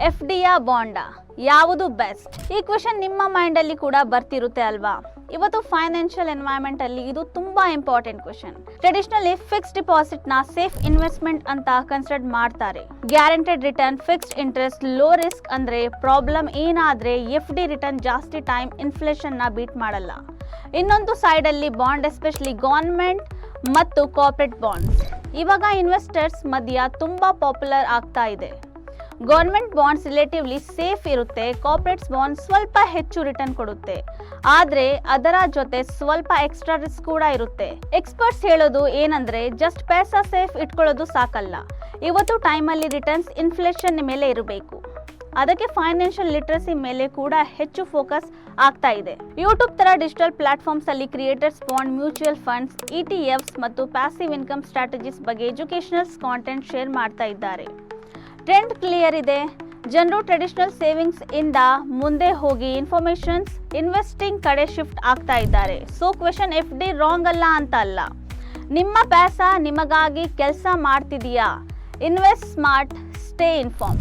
F ಡಿಯಾ ಬಾಂಡಾ ಯಾವುದು best? ಈ question ನಿಮ್ಮ ಮೈಂಡ್ ಅಲ್ಲಿ ಕೂಡ ಬರ್ತಿರುತ್ತೆ ಅಲ್ವಾ? ಇವತ್ತು ಫೈನಾನ್ಷಿಯಲ್ ಎನ್ವೈರನ್ಮೆಂಟ್ ಅಲ್ಲಿ ಇದು ತುಂಬಾ important question. Traditionally fixed deposit ನ ಸೇಫ್ ಇನ್ವೆಸ್ಟ್ಮೆಂಟ್ ಅಂತ ಕನ್ಸಿಡರ್ ಮಾಡ್ತಾರೆ. Guaranteed return, fixed interest, low risk. ಅಂದ್ರೆ ಪ್ರಾಬ್ಲಮ್ ಏನಾದ್ರೆ ಎಫ್ ಡಿ ರಿಟರ್ನ್ ಜಾಸ್ತಿ ಟೈಮ್ ಇನ್ಫ್ಲೇಷನ್ ನ ಬೀಟ್ ಮಾಡಲ್ಲ. ಇನ್ನೊಂದು ಸೈಡ್ ಅಲ್ಲಿ ಬಾಂಡ್, ಎಸ್ಪೆಷಲಿ ಗವರ್ನಮೆಂಟ್ ಮತ್ತು ಕಾರ್ಪೊರೇಟ್ ಬಾಂಡ್ಸ್ ಇವಾಗ ಇನ್ವೆಸ್ಟರ್ಸ್ ಮಧ್ಯ ತುಂಬಾ ಪಾಪ್ಯುಲರ್ ಆಗ್ತಾ ಇದೆ. ಗವರ್ನಮೆಂಟ್ ಬಾಂಡ್ಸ್ ರಿಲೇಟಿವ್ಲಿ ಸೇಫ್ ಇರುತ್ತೆ, ಕಾರ್ಪೊರೇಟ್ಸ್ ಬಾಂಡ್ ಸ್ವಲ್ಪ ಹೆಚ್ಚು ರಿಟರ್ನ್ ಕೊಡುತ್ತೆ, ಆದ್ರೆ ಅದರ ಜೊತೆ ಸ್ವಲ್ಪ ಎಕ್ಸ್ಟ್ರಾ ರಿಸ್ಕ್ ಕೂಡ ಇರುತ್ತೆ. ಎಕ್ಸ್ಪರ್ಟ್ಸ್ ಹೇಳೋದು ಏನಂದ್ರೆ ಜಸ್ಟ್ ಪೈಸಾ ಸೇಫ್ ಇಟ್ಕೊಳ್ಳೋದು ಸಾಕಲ್ಲ, ಇವತ್ತು ಟೈಮಲ್ಲಿ ರಿಟರ್ನ್ಸ್ ಇನ್ಫ್ಲೇಷನ್ ಮೇಲೆ ಇರಬೇಕು. ಅದಕ್ಕೆ ಫೈನಾನ್ಷಿಯಲ್ ಲಿಟ್ರಸಿ ಮೇಲೆ ಕೂಡ ಹೆಚ್ಚು ಫೋಕಸ್ ಆಗ್ತಾ ಇದೆ. ಯೂಟ್ಯೂಬ್ ತರ ಡಿಜಿಟಲ್ ಪ್ಲಾಟ್ಫಾರ್ಮ್ಸ್ ಅಲ್ಲಿ ಕ್ರಿಯೇಟರ್ಸ್ ಬಾಂಡ್, ಮ್ಯೂಚುವಲ್ ಫಂಡ್ಸ್, ಇಟಿಎಫ್ಸ್ ಮತ್ತು ಪ್ಯಾಸಿವ್ ಇನ್ಕಮ್ ಸ್ಟ್ರಾಟಜೀಸ್ ಬಗ್ಗೆ ಎಜುಕೇಶನಲ್ ಕಾಂಟೆಂಟ್ ಶೇರ್ ಮಾಡ್ತಾ ಇದ್ದಾರೆ. ಟ್ರೆಂಡ್ ಕ್ಲಿಯರ್ ಇದೆ. ಜನರು ಟ್ರೆಡಿಷನಲ್ ಸೇವಿಂಗ್ಸ್ ಇಂದ ಮುಂದೆ ಹೋಗಿ ಇನ್ವೆಸ್ಟಿಂಗ್ ಕಡೆ ಶಿಫ್ಟ್ ಆಗ್ತಾ ಇದ್ದಾರೆ. So question F D wrong ಅಲ್ಲ ಅಂತ ಅಲ್ಲ, ನಿಮ್ಮ ಪೈಸಾ ನಿಮಗಾಗಿ ಕೆಲಸ ಮಾಡ್ತಿದೆಯಾ? Invest smart, stay inform.